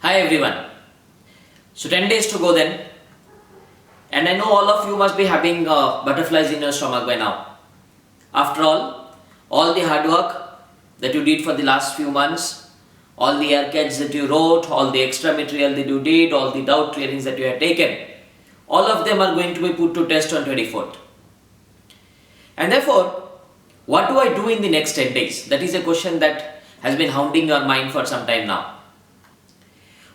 Hi everyone. So 10 days to go then, and I know all of you must be having butterflies in your stomach by now. After all the hard work that you did for the last few months, all the AirCats that you wrote, all the extra material that you did, all the doubt clearings that you had taken, all of them are going to be put to test on 24th. And therefore, what do I do in the next 10 days? That is a question that has been hounding your mind for some time now.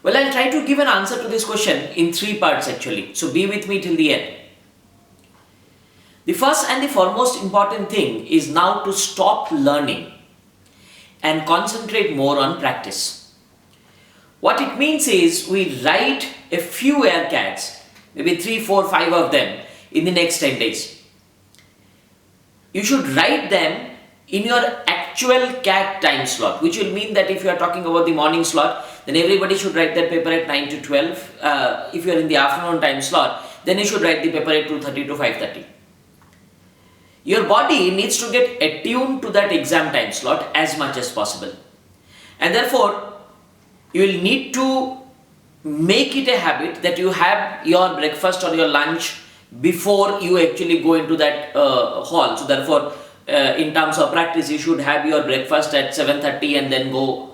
Well, I'll try to give an answer to this question in 3 parts actually, so be with me till the end. The first and the foremost important thing is now to stop learning and concentrate more on practice. What it means is we write a few AirCats, maybe 3, 4, 5 of them in the next 10 days. You should write them in your actual CAT time slot, which will mean that if you are talking about the morning slot, then everybody should write that paper at 9 to 12. If you are in the afternoon time slot, then you should write the paper at 2:30 to 5:30. Your body needs to get attuned to that exam time slot as much as possible. And therefore, you will need to make it a habit that you have your breakfast or your lunch before you actually go into that hall. So therefore, in terms of practice, you should have your breakfast at 7:30 and then go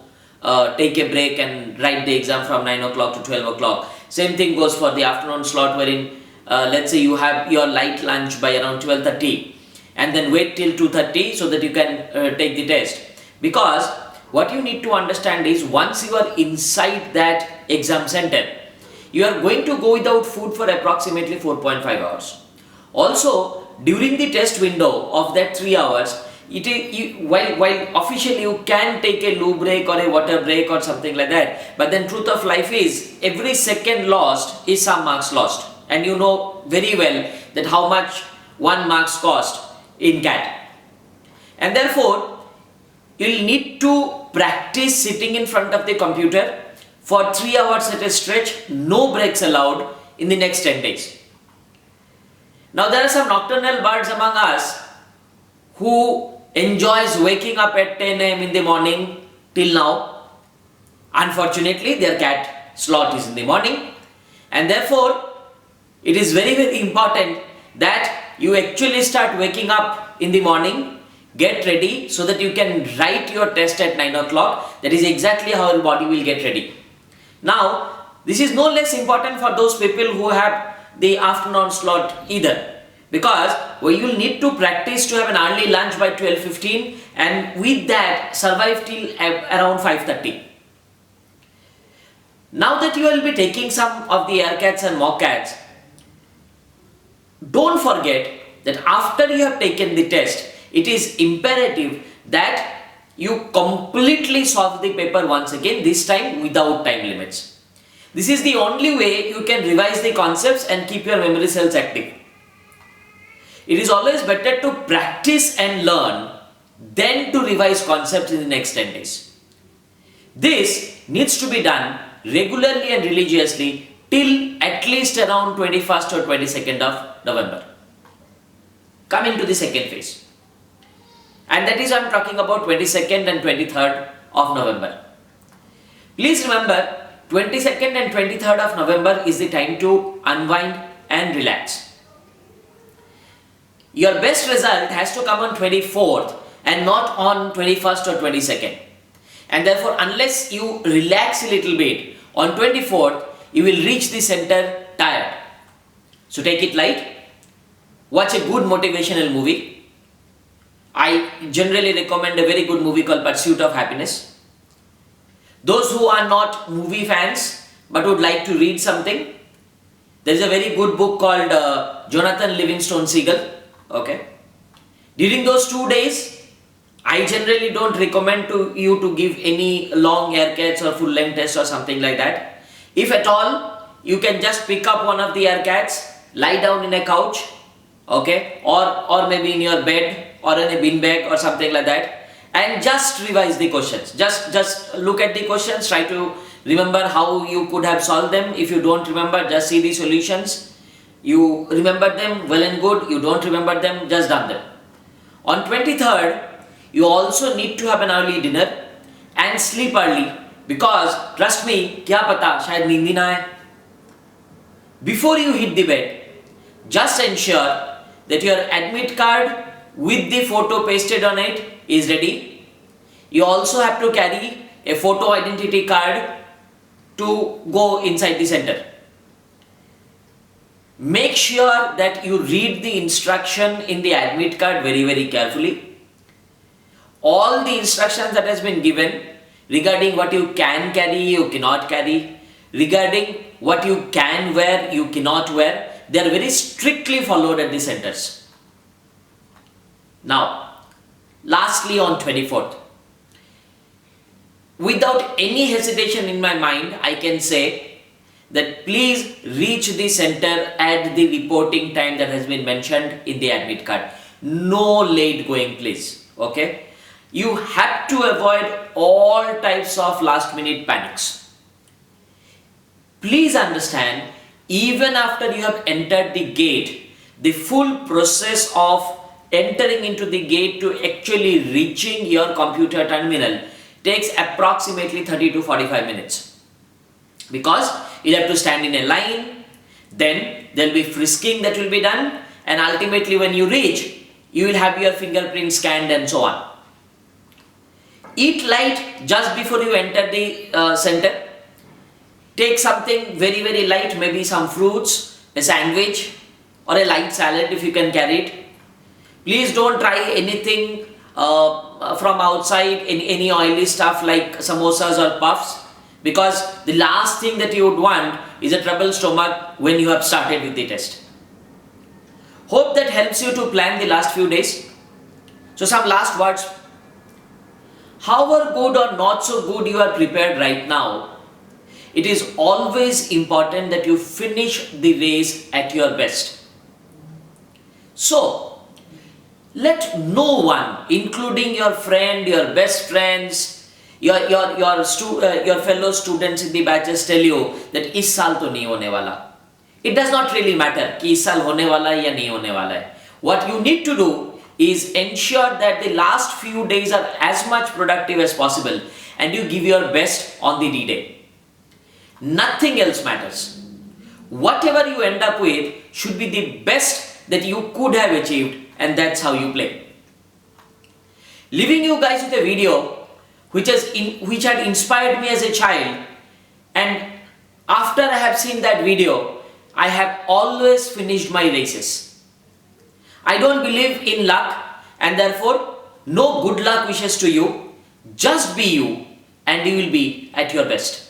take a break and write the exam from 9 o'clock to 12 o'clock. Same thing goes for the afternoon slot, wherein let's say you have your light lunch by around 12:30 and then wait till 2:30 so that you can take the test. Because what you need to understand is once you are inside that exam center, you are going to go without food for approximately 4.5 hours. Also, during the test window of that 3 hours, while officially you can take a loo break or a water break or something like that, but then truth of life is every second lost is some marks lost, and you know very well that how much 1 marks cost in CAT. And therefore, you'll need to practice sitting in front of the computer for 3 hours at a stretch, no breaks allowed in the next 10 days. Now there are some nocturnal birds among us who enjoys waking up at 10 a.m. in the morning till now. Unfortunately, their CAT slot is in the morning, and therefore it is very, very important that you actually start waking up in the morning, get ready so that you can write your test at 9 o'clock. That is exactly how your body will get ready. Now, this is no less important for those people who have the afternoon slot either, because you will need to practice to have an early lunch by 12:15 and with that survive till around 5:30. Now that you will be taking some of the AirCats and mock CATs, don't forget that after you have taken the test, it is imperative that you completely solve the paper once again, this time without time limits. This is the only way you can revise the concepts and keep your memory cells active. It is always better to practice and learn than to revise concepts in the next 10 days. This needs to be done regularly and religiously till at least around 21st or 22nd of November. Coming to the second phase. And that is, I am talking about 22nd and 23rd of November. Please remember, 22nd and 23rd of November is the time to unwind and relax. Your best result has to come on 24th and not on 21st or 22nd. And therefore, unless you relax a little bit on 24th, you will reach the center tired. So take it light. Watch a good motivational movie. I generally recommend a very good movie called Pursuit of Happiness. Those who are not movie fans but would like to read something, there is a very good book called Jonathan Livingston Seagull. Okay. During those 2 days, I generally don't recommend you to give any long AirCats or full length test or something like that. If at all, you can just pick up one of the AirCats, lie down in a couch, okay, or maybe in your bed or in a bin bag or something like that, and just revise the questions. Just look at the questions, try to remember how you could have solved them. If you don't remember, just see the solutions. You remember them, well and good. You don't remember them, just done them. On 23rd, you also need to have an early dinner and sleep early because trust me, क्या पता शायद नींद ही ना आए. Before you hit the bed, just ensure that your admit card with the photo pasted on it is ready. You also have to carry a photo identity card to go inside the center. Make sure that you read the instruction in the admit card very carefully. All the instructions that has been given regarding what you can carry, you cannot carry, regarding what you can wear, you cannot wear, they are very strictly followed at the centers. Now, lastly on 24th, without any hesitation in my mind, I can say that please reach the center at the reporting time that has been mentioned in the admit card. No late going, please. Okay? You have to avoid all types of last minute panics. Please understand, even after you have entered the gate, the full process of entering into the gate to actually reaching your computer terminal takes approximately 30 to 45 minutes. Because you have to stand in a line, then there will be frisking that will be done, and ultimately when you reach, you will have your fingerprint scanned and so on. Eat light just before you enter the center. Take something very light, maybe some fruits, a sandwich or a light salad if you can carry it. Please don't try anything from outside, any oily stuff like samosas or puffs, because the last thing that you would want is a troubled stomach when you have started with the test. Hope that helps you to plan the last few days. So some last words. However good or not so good you are prepared right now, it is always important that you finish the race at your best. So, let no one, including your friend, your best friends, your fellow students in the batches tell you that इस साल तो नहीं होने वाला. It does not really matter कि इस साल होने वाला है या नहीं होने वाला है. What you need to do is ensure that the last few days are as much productive as possible and you give your best on the D-Day. Nothing else matters. Whatever you end up with should be the best that you could have achieved, and that's how you play. Leaving you guys with a video which had inspired me as a child, and after I have seen that video, I have always finished my races. I don't believe in luck, and therefore no good luck wishes to you. Just be you and you will be at your best.